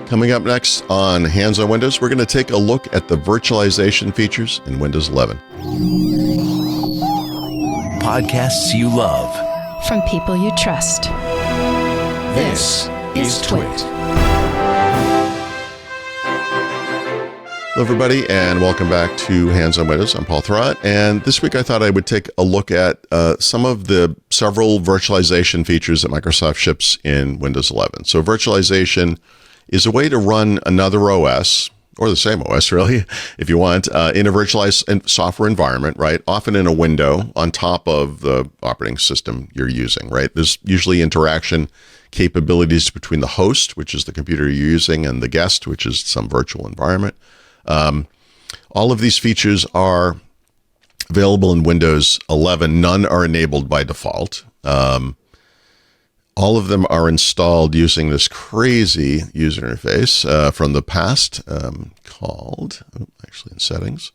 Coming up next on Hands on Windows, we're going to take a look at the virtualization features in Windows 11. Podcasts you love. From people you trust. This is TWiT. Hello, everybody, and welcome back to Hands on Windows. I'm Paul Thurrott, and this week I thought I would take a look at some of the several virtualization features that Microsoft ships in Windows 11. So virtualization is a way to run another OS, or the same OS really, if you want, in a virtualized software environment, right? Often in a window on top of the operating system you're using, right? There's usually interaction capabilities between the host, which is the computer you're using, and the guest, which is some virtual environment. All of these features are available in Windows 11. None are enabled by default. All of them are installed using this crazy user interface from the past called, actually in settings,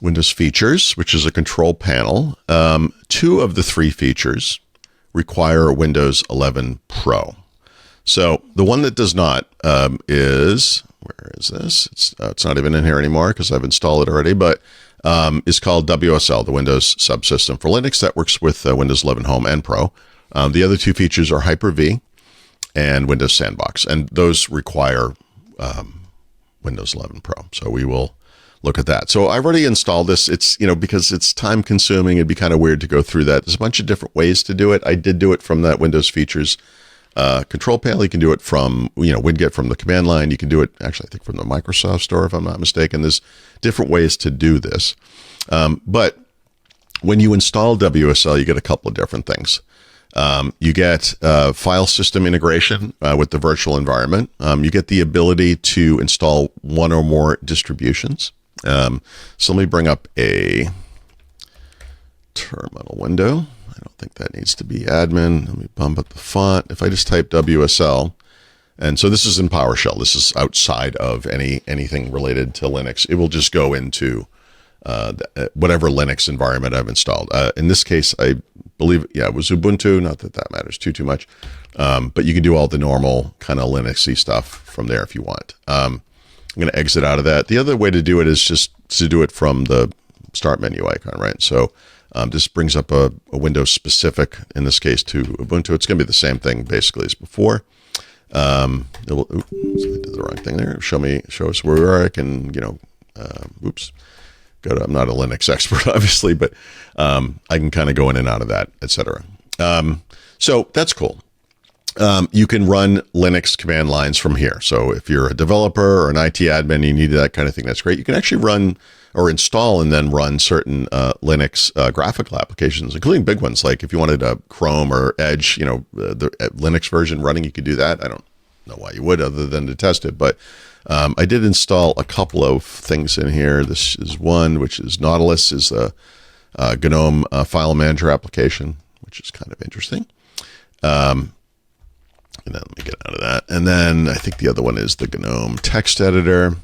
Windows Features, which is a control panel. Two of the three features require Windows 11 Pro. So the one that does not is... Where is this? It's not even in here anymore because I've installed it already, but is called WSL, the Windows subsystem for Linux that works with Windows 11 Home and Pro. The other two features are Hyper-V and Windows Sandbox, and those require Windows 11 Pro. So we will look at that. So I've already installed this. It's, because it's time consuming, it'd be kind of weird to go through that. There's a bunch of different ways to do it. I did do it from that Windows Features control panel. You can do it from, WinGet from the command line. You can do it, actually, I think from the Microsoft Store, if I'm not mistaken. There's different ways to do this. But when you install WSL, you get a couple of different things. You get file system integration with the virtual environment. You get the ability to install one or more distributions. So let me bring up a terminal window. I don't think that needs to be admin. Let me bump up the font. If I just type WSL, and so this is in PowerShell. This is outside of anything related to Linux. It will just go into whatever Linux environment I've installed. In this case, I believe, it was Ubuntu. Not that that matters too much. But you can do all the normal kind of Linux-y stuff from there if you want. I'm going to exit out of that. The other way to do it is just to do it from the start menu icon, right? So this brings up a window specific, in this case, to Ubuntu. It's going to be the same thing basically as before. I did the wrong thing there. Show us where we are. I can, I'm not a Linux expert, obviously, but I can kind of go in and out of that, etc. So that's cool. You can run Linux command lines from here. So if you're a developer or an IT admin, you need that kind of thing. That's great. You can actually run or install and then run certain Linux graphical applications, including big ones. Like if you wanted a Chrome or Edge, the Linux version running, you could do that. I don't know why you would other than to test it. But I did install a couple of things in here. This is one, which is Nautilus, is a GNOME file manager application, which is kind of interesting. And then let me get out of that. And then I think the other one is the GNOME text editor,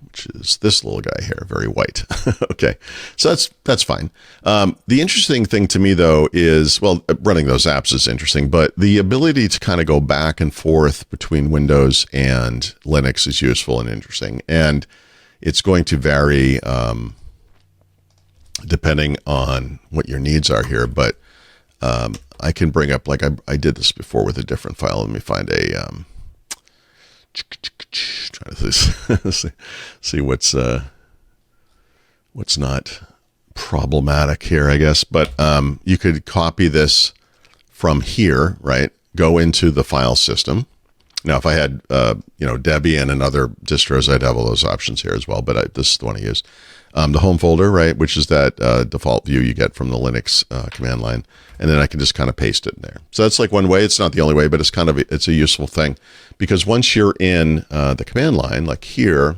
which is this little guy here, very white. Okay, so that's fine. The interesting thing to me, though, is, running those apps is interesting, but the ability to kind of go back and forth between Windows and Linux is useful and interesting. And it's going to vary depending on what your needs are here. But I can bring up, like I did this before with a different file. Let me find a... trying to see what's not problematic here, I guess. But you could copy this from here, right? Go into the file system. Now, if I had Debian and other distros, I'd have all those options here as well. But this is the one I use. The home folder, right, which is that default view you get from the Linux command line. And then I can just kind of paste it in there. So that's like one way. It's not the only way, but it's a useful thing. Because once you're in the command line, like here,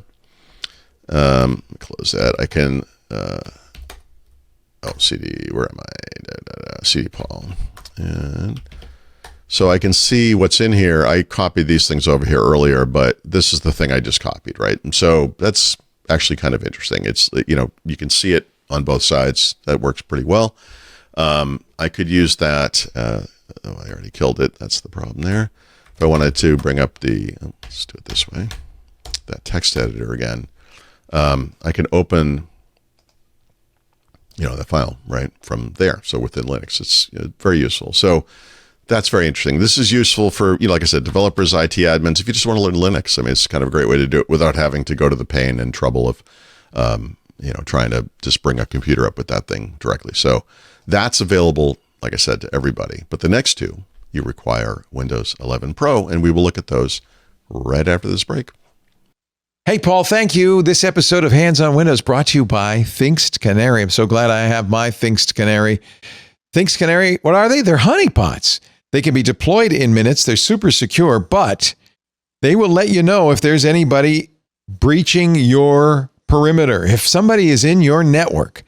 close that. I can, CD, where am I? CD Paul. And so I can see what's in here. I copied these things over here earlier, but this is the thing I just copied, right? And so that's actually kind of interesting. It's, you can see it on both sides. That works pretty well. I could use that. I already killed it. That's the problem there. if I wanted to bring up let's do it this way, that text editor again, I can open, the file right from there. So within Linux, it's very useful. So that's very interesting. This is useful for, like I said, developers, IT admins. If you just want to learn Linux, I mean, it's kind of a great way to do it without having to go to the pain and trouble of, trying to just bring a computer up with that thing directly. So that's available, like I said, to everybody. But the next two, you require Windows 11 Pro, and we will look at those right after this break. Hey, Paul, thank you. This episode of Hands on Windows brought to you by Thinkst Canary. I'm so glad I have my Thinkst Canary. Thinkst Canary, what are they? They're honeypots. They can be deployed in minutes. They're super secure, but they will let you know if there's anybody breaching your perimeter. If somebody is in your network,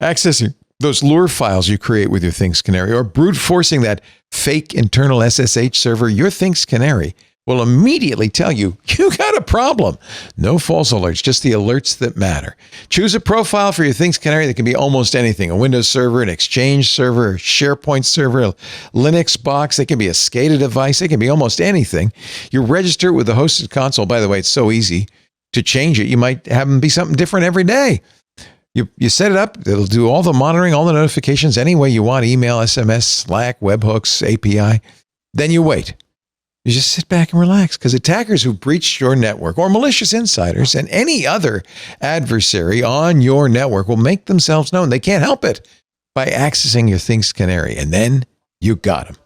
accessing those lure files you create with your Thinkst Canary, or brute forcing that fake internal SSH server, your Thinkst Canary will immediately tell you, you got a problem. No false alerts, just the alerts that matter. Choose a profile for your Thinkst Canary that can be almost anything: a Windows server, an Exchange server, a SharePoint server, a Linux box. It can be a SCADA device. It can be almost anything. You register with the hosted console. By the way, it's so easy to change it. You might have them be something different every day. You set it up. It'll do all the monitoring, all the notifications any way you want: email, SMS, Slack, webhooks, API. Then you wait. You just sit back and relax, because attackers who breached your network, or malicious insiders and any other adversary on your network, will make themselves known. They can't help it by accessing your Thinkst Canary, and then you got them.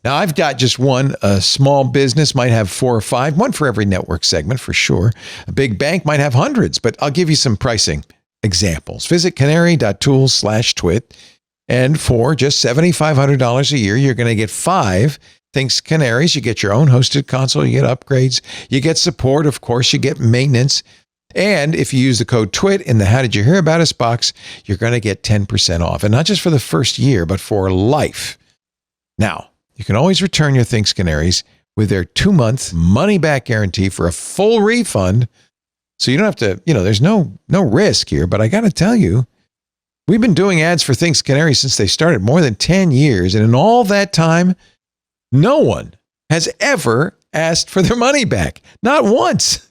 Now, I've got just one. A small business might have 4 or 5, one for every network segment for sure. A big bank might have hundreds, but I'll give you some pricing examples. Visit canary.tools/twit, and for just $7,500 a year, you're going to get 5 Thinkst Canaries. You get your own hosted console, you get upgrades, you get support, of course, you get maintenance. And if you use the code TWIT in the How Did You Hear About Us box, you're going to get 10% off. And not just for the first year, but for life. Now, you can always return your Thinkst Canaries with their 2-month money-back guarantee for a full refund. So you don't have to, there's no risk here. But I got to tell you, we've been doing ads for Thinkst Canaries since they started, more than 10 years. And in all that time, no one has ever asked for their money back. Not once.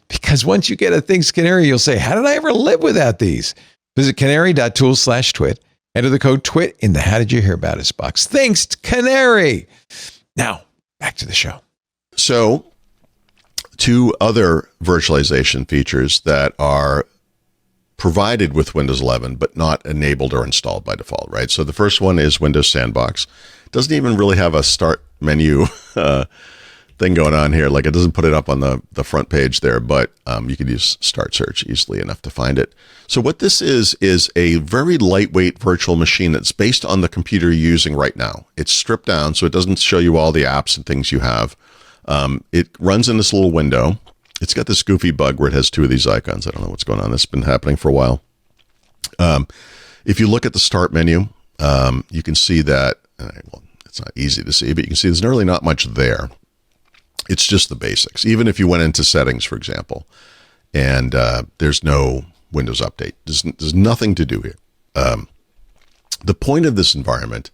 Because once you get a Thinkst Canary, you'll say, how did I ever live without these? Visit canary.tools/twit. Enter the code TWIT in the How Did You Hear About Us box. Thinkst Canary. Now, back to the show. So, 2 other virtualization features that are provided with Windows 11, but not enabled or installed by default, right? So the first one is Windows Sandbox. It doesn't even really have a start menu thing going on here. Like, it doesn't put it up on the front page there, but you could use Start Search easily enough to find it. So what this is a very lightweight virtual machine that's based on the computer you're using right now. It's stripped down, so it doesn't show you all the apps and things you have. It runs in this little window. It's got this goofy bug where it has 2 of these icons. I don't know what's going on. This has been happening for a while. If you look at the Start menu, you can see that, well, it's not easy to see, but you can see there's really not much there. It's just the basics. Even if you went into settings, for example, and there's no Windows update, there's nothing to do here. The point of this environment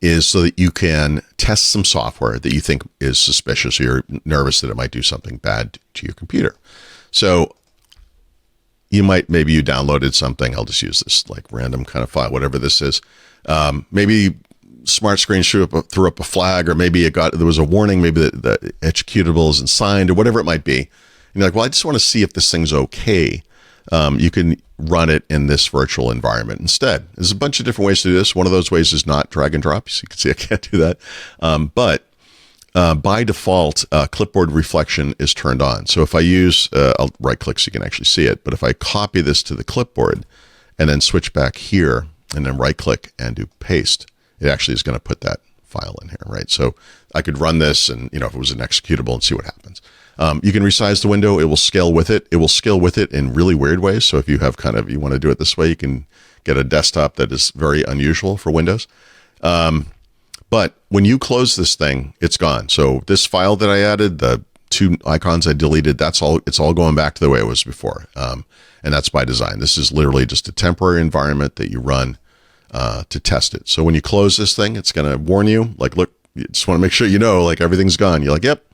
is so that you can test some software that you think is suspicious, or you're nervous that it might do something bad to your computer. So maybe you downloaded something. I'll just use this like random kind of file, whatever this is. Maybe Smart Screen threw up a flag, or maybe there was a warning, maybe the executable isn't signed, or whatever it might be. And you're like, well, I just want to see if this thing's okay. You can run it in this virtual environment instead. There's a bunch of different ways to do this. One of those ways is not drag and drop. So you can see I can't do that. But by default, clipboard reflection is turned on. So if I use, I'll right click so you can actually see it. But if I copy this to the clipboard and then switch back here and then right click and do paste, it actually is going to put that file in here, right? So I could run this and, if it was an executable, and see what happens. You can resize the window. It will scale with it. It will scale with it in really weird ways. So if you have you want to do it this way, you can get a desktop that is very unusual for Windows. But when you close this thing, it's gone. So this file that I added, the 2 icons I deleted, it's all going back to the way it was before. And that's by design. This is literally just a temporary environment that you run to test it. So when you close this thing, it's going to warn you, like, look, you just want to make sure you know, like everything's gone. You're like, yep.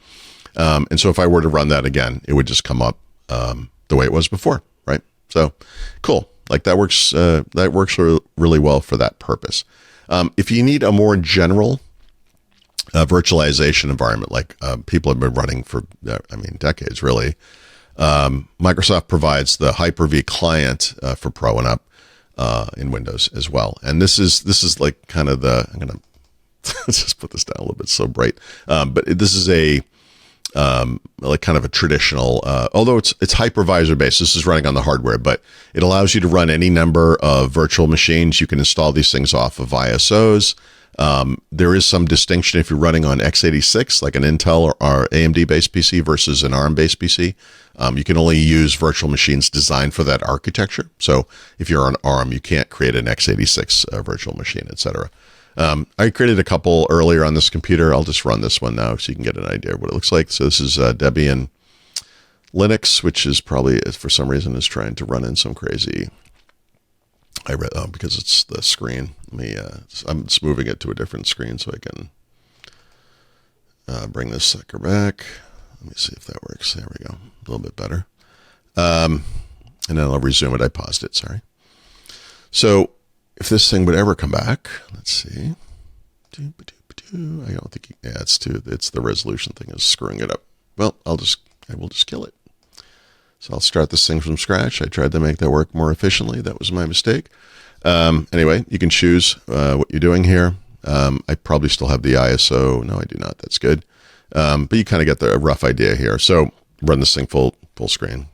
And so if I were to run that again, it would just come up the way it was before, right? So cool. Like that works really well for that purpose. If you need a more general virtualization environment, like people have been running for, decades really, Microsoft provides the Hyper-V client for Pro and up in Windows as well. And this is like kind of I'm going to let's just put this down a little bit. It's so bright. But this is a like kind of a traditional, although it's hypervisor based. This is running on the hardware, but it allows you to run any number of virtual machines. You can install these things off of ISOs. There is some distinction if you're running on x86, like an Intel or AMD based PC versus an ARM based PC. You can only use virtual machines designed for that architecture. So if you're on ARM, you can't create an x86 virtual machine, etc. I created a couple earlier on this computer. I'll just run this one now so you can get an idea of what it looks like. So this is Debian Linux, which is probably, for some reason, is trying to run in some crazy. Because it's the screen. I'm just moving it to a different screen so I can bring this sucker back. Let me see if that works. There we go. A little bit better. And then I'll resume it. I paused it. Sorry. So if this thing would ever come back, let's see. I don't think, it's the resolution thing is screwing it up. Well, I will just kill it. So I'll start this thing from scratch. I tried to make that work more efficiently. That was my mistake. Anyway, you can choose what you're doing here. I probably still have the ISO. No, I do not. That's good. But you kind of get the rough idea here. So run this thing full screen.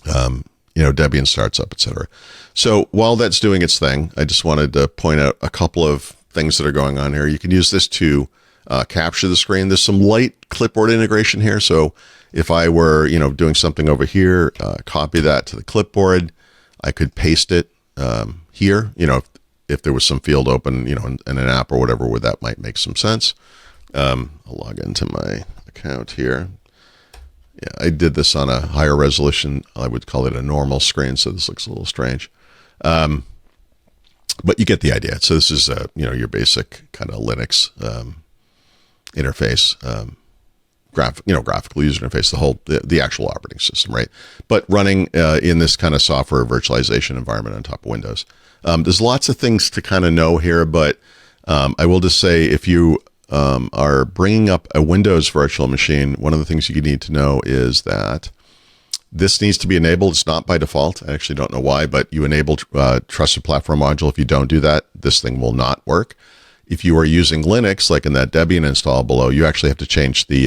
Debian starts up, etc. So while that's doing its thing, I just wanted to point out a couple of things that are going on here. You can use this to capture the screen. There's some light clipboard integration here. So if I were, doing something over here, copy that to the clipboard, I could paste it here. If there was some field open, in an app or whatever, where that might make some sense. I'll log into my account here. Yeah, I did this on a higher resolution. I would call it a normal screen, so this looks a little strange. But you get the idea. So this is, your basic kind of Linux interface, graphical user interface, the actual operating system, right? But running in this kind of software virtualization environment on top of Windows. There's lots of things to kind of know here, but I will just say if you are bringing up a Windows virtual machine, one of the things you need to know is that this needs to be enabled. It's not by default. I actually don't know why, but you enable Trusted Platform Module. If you don't do that, this thing will not work. If you are using Linux, like in that Debian install below, you actually have to change the,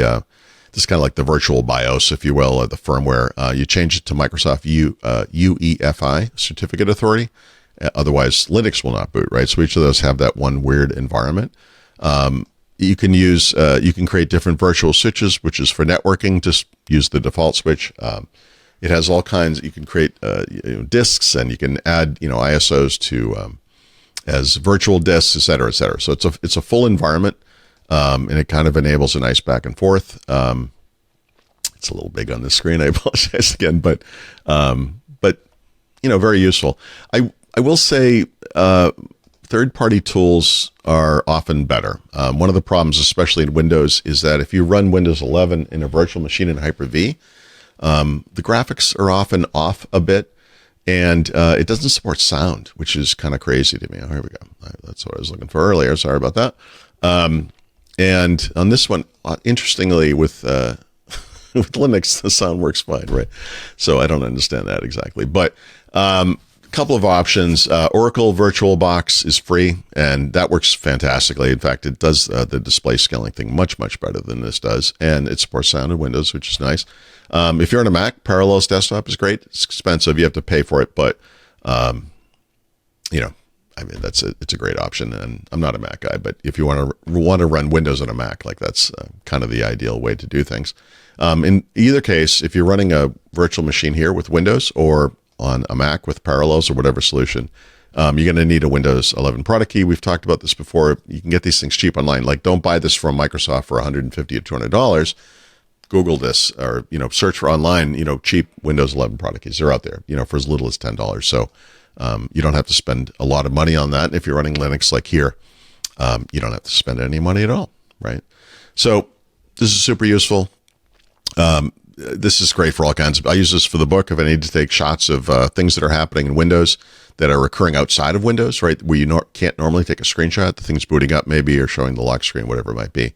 this is kind of like the virtual BIOS, if you will, or the firmware. You change it to Microsoft UEFI, Certificate Authority. Otherwise, Linux will not boot, right? So each of those have that one weird environment. You can use, you can create different virtual switches, which is for networking. Just use the default switch. It has all kinds. You can create disks, and you can add ISOs to as virtual disks, et cetera, et cetera. So it's a full environment, and it kind of enables a nice back and forth. It's a little big on the screen. I apologize again, but very useful. I will say. Third-party tools are often better. One of the problems, especially in Windows, is that if you run Windows 11 in a virtual machine in Hyper-V, the graphics are often off a bit, and it doesn't support sound, which is kind of crazy to me. Oh, here we go. That's what I was looking for earlier. Sorry about that. And on this one, interestingly, with with Linux, the sound works fine, right? So I don't understand that exactly, but couple of options. Oracle VirtualBox is free, and that works fantastically. In fact, it does the display scaling thing much better than this does, and it supports sound in Windows, which is nice. If you're on a Mac, Parallels Desktop is great. It's expensive; you have to pay for it, but it's a great option. And I'm not a Mac guy, but if you want to run Windows on a Mac, like that's kind of the ideal way to do things. In either case, if you're running a virtual machine here with Windows or on a Mac with Parallels or whatever solution, you're going to need a Windows 11 product key. We've talked about this before. You can get these things cheap online. Like, don't buy this from Microsoft for $150 or $200. Google this, or search for online. Cheap Windows 11 product keys. They're out there. For as little as $10. So you don't have to spend a lot of money on that. And if you're running Linux like here, you don't have to spend any money at all. right? So this is super useful. This is great for all kinds of, I use this for the book if I need to take shots of things that are happening in Windows that are occurring outside of Windows, right? Where you can't normally take a screenshot. The thing's booting up maybe or showing the lock screen, whatever it might be.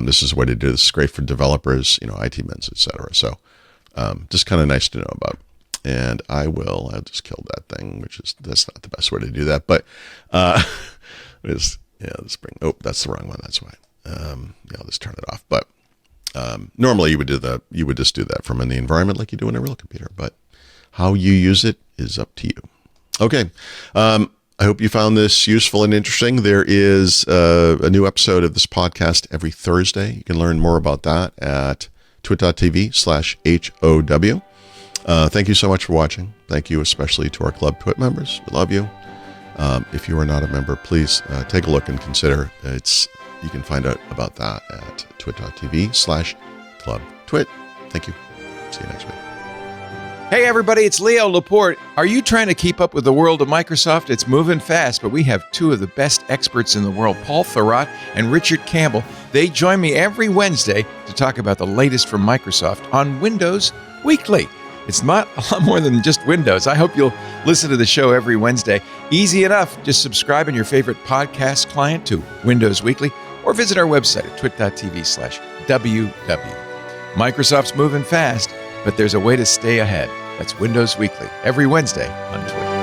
This is a way to do this. It's great for developers, IT men's, etc. So just kind of nice to know about. And I'll just kill that thing, that's not the best way to do that. But that's the wrong one. That's why. I'll just turn it off. But normally you would just do that from in the environment like you do in a real computer. But how you use it is up to you. Okay. I hope you found this useful and interesting. There is a new episode of this podcast every Thursday. You can learn more about that at twit.tv/HOW. Thank you so much for watching. Thank you especially to our Club TWiT members. We love you. If you are not a member, please take a look and consider. You can find out about that at twit.tv/clubtwit. Thank you. See you next week. Hey everybody, it's Leo Laporte. Are you trying to keep up with the world of Microsoft? It's moving fast, but we have two of the best experts in the world, Paul Thurrott and Richard Campbell. They join me every Wednesday to talk about the latest from Microsoft on Windows Weekly. It's not a lot more than just Windows. I hope you'll listen to the show every Wednesday. Easy enough. Just subscribe in your favorite podcast client to Windows Weekly or visit our website at twit.tv/WW. Microsoft's moving fast, but there's a way to stay ahead. That's Windows Weekly every Wednesday on TWiT.